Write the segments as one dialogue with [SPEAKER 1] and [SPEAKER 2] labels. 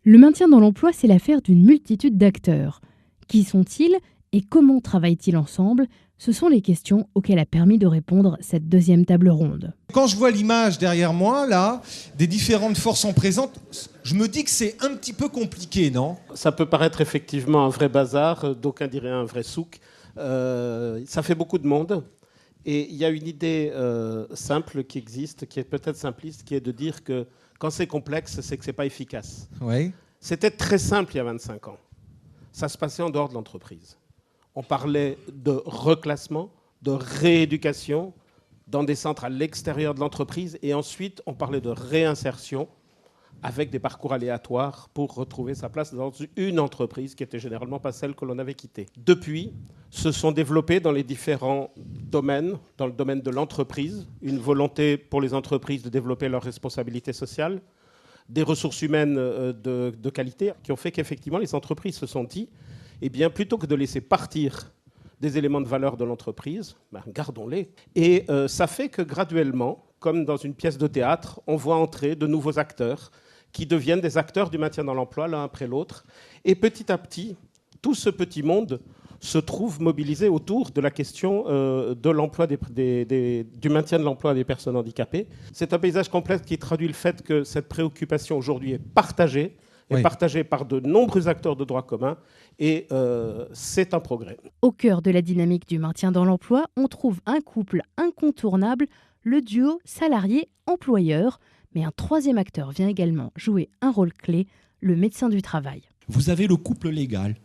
[SPEAKER 1] Le maintien dans l'emploi, c'est l'affaire d'une multitude d'acteurs. Qui sont-ils et comment travaillent-ils ensemble? Ce sont les questions auxquelles a permis de répondre cette deuxième table ronde.
[SPEAKER 2] Quand je vois l'image derrière moi, là, des différentes forces en présence, je me dis que c'est un petit peu compliqué, non?
[SPEAKER 3] Ça peut paraître effectivement un vrai bazar, d'aucuns diraient un vrai souk. Ça fait beaucoup de monde. Et il y a une idée simple qui existe, qui est peut-être simpliste, qui est de dire que quand c'est complexe, c'est que ce n'est pas efficace.
[SPEAKER 2] Oui.
[SPEAKER 3] C'était très simple il y a 25 ans. Ça se passait en dehors de l'entreprise. On parlait de reclassement, de rééducation dans des centres à l'extérieur de l'entreprise. Et ensuite, on parlait de réinsertion avec des parcours aléatoires pour retrouver sa place dans une entreprise qui n'était généralement pas celle que l'on avait quittée. Depuis, se sont développés dans les différents domaines, dans le domaine de l'entreprise, une volonté pour les entreprises de développer leurs responsabilités sociales, des ressources humaines de qualité, qui ont fait qu'effectivement les entreprises se sont dit, eh bien, plutôt que de laisser partir des éléments de valeur de l'entreprise, gardons-les. Et ça fait que graduellement, comme dans une pièce de théâtre, on voit entrer de nouveaux acteurs qui deviennent des acteurs du maintien dans l'emploi l'un après l'autre. Et petit à petit, tout ce petit monde se trouve mobilisé autour de la question de l'emploi du maintien de l'emploi des personnes handicapées. C'est un paysage complexe qui traduit le fait que cette préoccupation aujourd'hui est partagée, partagée par de nombreux acteurs de droit commun, et c'est un progrès.
[SPEAKER 1] Au cœur de la dynamique du maintien dans l'emploi, on trouve un couple incontournable, le duo salarié-employeur. Mais un troisième acteur vient également jouer un rôle clé, le médecin du travail.
[SPEAKER 4] Vous avez le couple légal,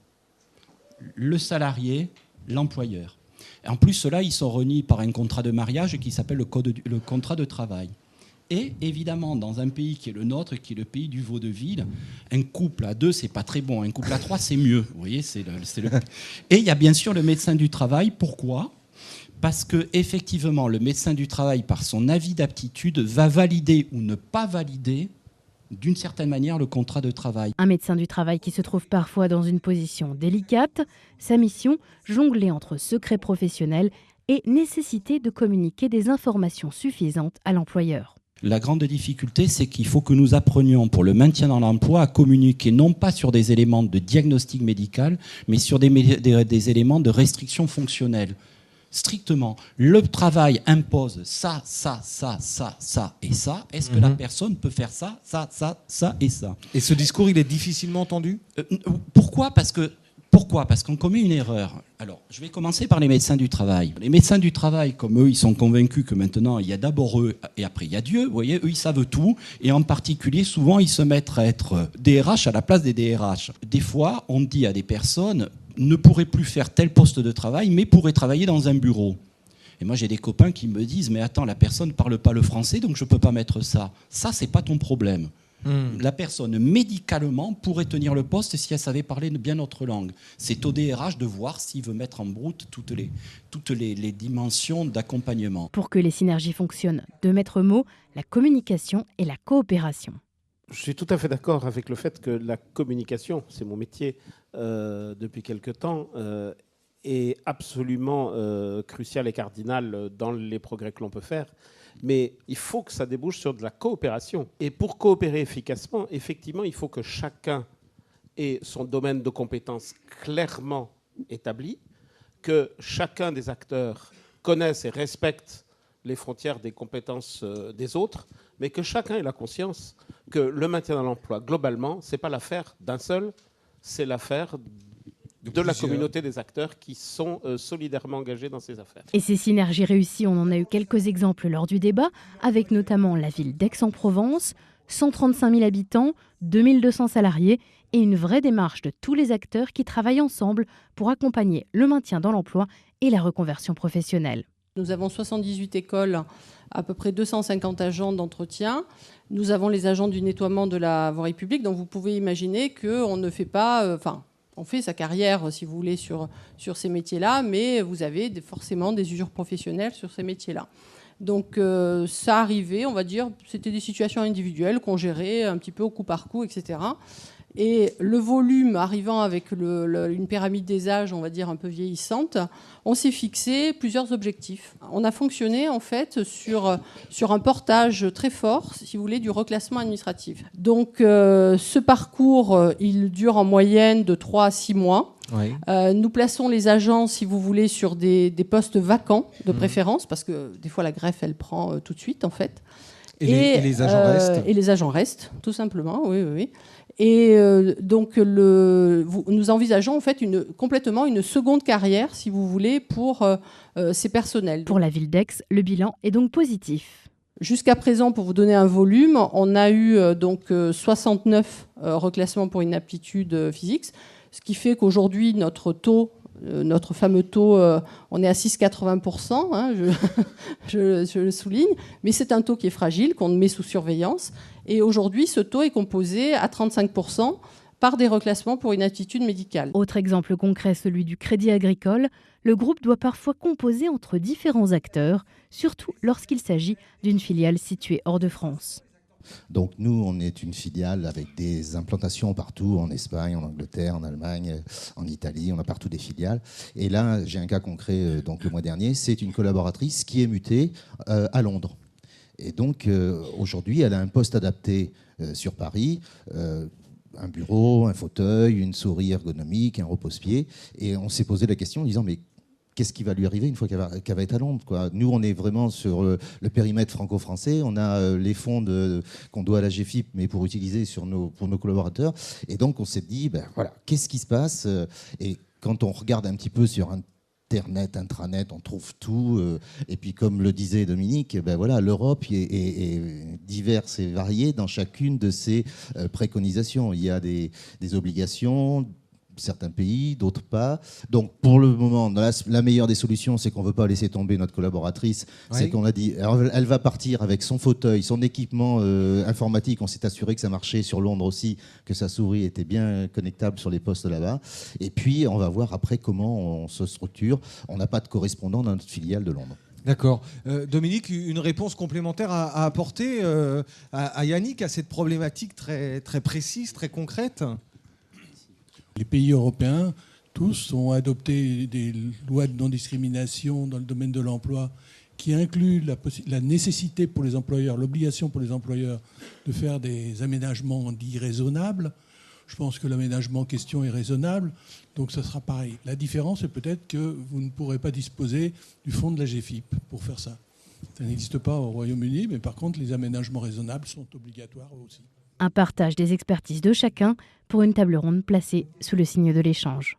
[SPEAKER 4] le salarié, l'employeur. Et en plus, ceux-là, ils sont réunis par un contrat de mariage qui s'appelle le contrat de travail. Et évidemment, dans un pays qui est le nôtre, qui est le pays du vaudeville, un couple à 2, c'est pas très bon. Un couple à 3, c'est mieux. Vous voyez, Et il y a bien sûr le médecin du travail. Pourquoi ? Parce que effectivement, le médecin du travail, par son avis d'aptitude, va valider ou ne pas valider, d'une certaine manière, le contrat de travail.
[SPEAKER 1] Un médecin du travail qui se trouve parfois dans une position délicate. Sa mission, jongler entre secret professionnel et nécessité de communiquer des informations suffisantes à l'employeur.
[SPEAKER 4] La grande difficulté, c'est qu'il faut que nous apprenions, pour le maintien dans l'emploi, à communiquer non pas sur des éléments de diagnostic médical, mais sur des éléments de restriction fonctionnelle. Strictement, le travail impose ça et ça. Est-ce que la personne peut faire ça et ça?
[SPEAKER 2] Et ce discours, il est difficilement entendu?
[SPEAKER 4] Pourquoi ? Parce qu'on commet une erreur. Alors, je vais commencer par les médecins du travail. Les médecins du travail, comme eux, ils sont convaincus que maintenant, il y a d'abord eux et après, il y a Dieu. Vous voyez, eux, ils savent tout. Et en particulier, souvent, ils se mettent à être DRH à la place des DRH. Des fois, on dit à des personnes ne pourrait plus faire tel poste de travail, mais pourrait travailler dans un bureau. Et moi, j'ai des copains qui me disent « Mais attends, la personne ne parle pas le français, donc je ne peux pas mettre ça. » Ça, ce n'est pas ton problème. La personne, médicalement, pourrait tenir le poste si elle savait parler bien notre langue. C'est au DRH de voir s'il veut mettre en route toutes les dimensions d'accompagnement.
[SPEAKER 1] Pour que les synergies fonctionnent, deux maîtres mots, la communication et la coopération.
[SPEAKER 3] Je suis tout à fait d'accord avec le fait que la communication, c'est mon métier depuis quelque temps, est absolument cruciale et cardinale dans les progrès que l'on peut faire. Mais il faut que ça débouche sur de la coopération. Et pour coopérer efficacement, effectivement, il faut que chacun ait son domaine de compétences clairement établi, que chacun des acteurs connaisse et respecte les frontières des compétences des autres, mais que chacun ait la conscience que le maintien dans l'emploi, globalement, ce n'est pas l'affaire d'un seul, c'est l'affaire de la communauté des acteurs qui sont solidairement engagés dans ces affaires.
[SPEAKER 1] Et ces synergies réussies, on en a eu quelques exemples lors du débat, avec notamment la ville d'Aix-en-Provence, 135 000 habitants, 2200 salariés et une vraie démarche de tous les acteurs qui travaillent ensemble pour accompagner le maintien dans l'emploi et la reconversion professionnelle.
[SPEAKER 5] Nous avons 78 écoles, à peu près 250 agents d'entretien. Nous avons les agents du nettoiement de la voirie publique, donc vous pouvez imaginer qu'on ne fait pas... on fait sa carrière, si vous voulez, sur ces métiers-là, mais vous avez forcément des usures professionnelles sur ces métiers-là. Donc ça arrivait, on va dire, c'était des situations individuelles qu'on gérait un petit peu au coup par coup, etc. Et le volume arrivant avec une pyramide des âges, on va dire un peu vieillissante, on s'est fixé plusieurs objectifs. On a fonctionné en fait sur un portage très fort, si vous voulez, du reclassement administratif. Donc ce parcours, il dure en moyenne de 3 à 6 mois. Oui. Nous plaçons les agents, si vous voulez, sur des postes vacants de préférence, parce que des fois la greffe, elle prend tout de suite en fait.
[SPEAKER 2] Et les agents restent.
[SPEAKER 5] Et les agents restent, tout simplement, oui. Et donc, nous envisageons en fait complètement une seconde carrière, si vous voulez, pour ces personnels.
[SPEAKER 1] Pour la ville d'Aix, le bilan est donc positif.
[SPEAKER 5] Jusqu'à présent, pour vous donner un volume, on a eu 69 reclassements pour inaptitude physique, ce qui fait qu'aujourd'hui, notre fameux taux, on est à 6,80%, hein, je le souligne, mais c'est un taux qui est fragile, qu'on met sous surveillance. Et aujourd'hui, ce taux est composé à 35% par des reclassements pour inaptitude médicale.
[SPEAKER 1] Autre exemple concret, celui du Crédit Agricole. Le groupe doit parfois composer entre différents acteurs, surtout lorsqu'il s'agit d'une filiale située hors de France.
[SPEAKER 6] Donc nous, on est une filiale avec des implantations partout, en Espagne, en Angleterre, en Allemagne, en Italie, on a partout des filiales. Et là, j'ai un cas concret, donc le mois dernier, c'est une collaboratrice qui est mutée à Londres. Et donc aujourd'hui, elle a un poste adapté sur Paris, un bureau, un fauteuil, une souris ergonomique, un repose-pied. Et on s'est posé la question en disant, mais qu'est-ce qui va lui arriver une fois qu'elle va être à Londres, quoi. Nous, on est vraiment sur le périmètre franco-français. On a les fonds qu'on doit à la GFIP, mais pour utiliser pour nos collaborateurs. Et donc, on s'est dit, voilà, qu'est-ce qui se passe ? Et quand on regarde un petit peu sur Internet, intranet, on trouve tout. Et puis, comme le disait Dominique, voilà, l'Europe est diverse et variée dans chacune de ses préconisations. Il y a des obligations, certains pays, d'autres pas. Donc, pour le moment, la meilleure des solutions, c'est qu'on ne veut pas laisser tomber notre collaboratrice. Oui. C'est qu'on a dit, alors, elle va partir avec son fauteuil, son équipement informatique. On s'est assuré que ça marchait sur Londres aussi, que sa souris était bien connectable sur les postes là-bas. Et puis, on va voir après comment on se structure. On n'a pas de correspondant dans notre filiale de Londres.
[SPEAKER 2] D'accord. Dominique, une réponse complémentaire à apporter à Yannick à cette problématique très, très précise, très concrète ?
[SPEAKER 7] Les pays européens, tous, ont adopté des lois de non-discrimination dans le domaine de l'emploi qui incluent la nécessité pour les employeurs, l'obligation pour les employeurs de faire des aménagements dits raisonnables. Je pense que l'aménagement en question est raisonnable, donc ça sera pareil. La différence est peut-être que vous ne pourrez pas disposer du fonds de la GFIP pour faire ça. Ça n'existe pas au Royaume-Uni, mais par contre, les aménagements raisonnables sont obligatoires aussi.
[SPEAKER 1] Un partage des expertises de chacun pour une table ronde placée sous le signe de l'échange.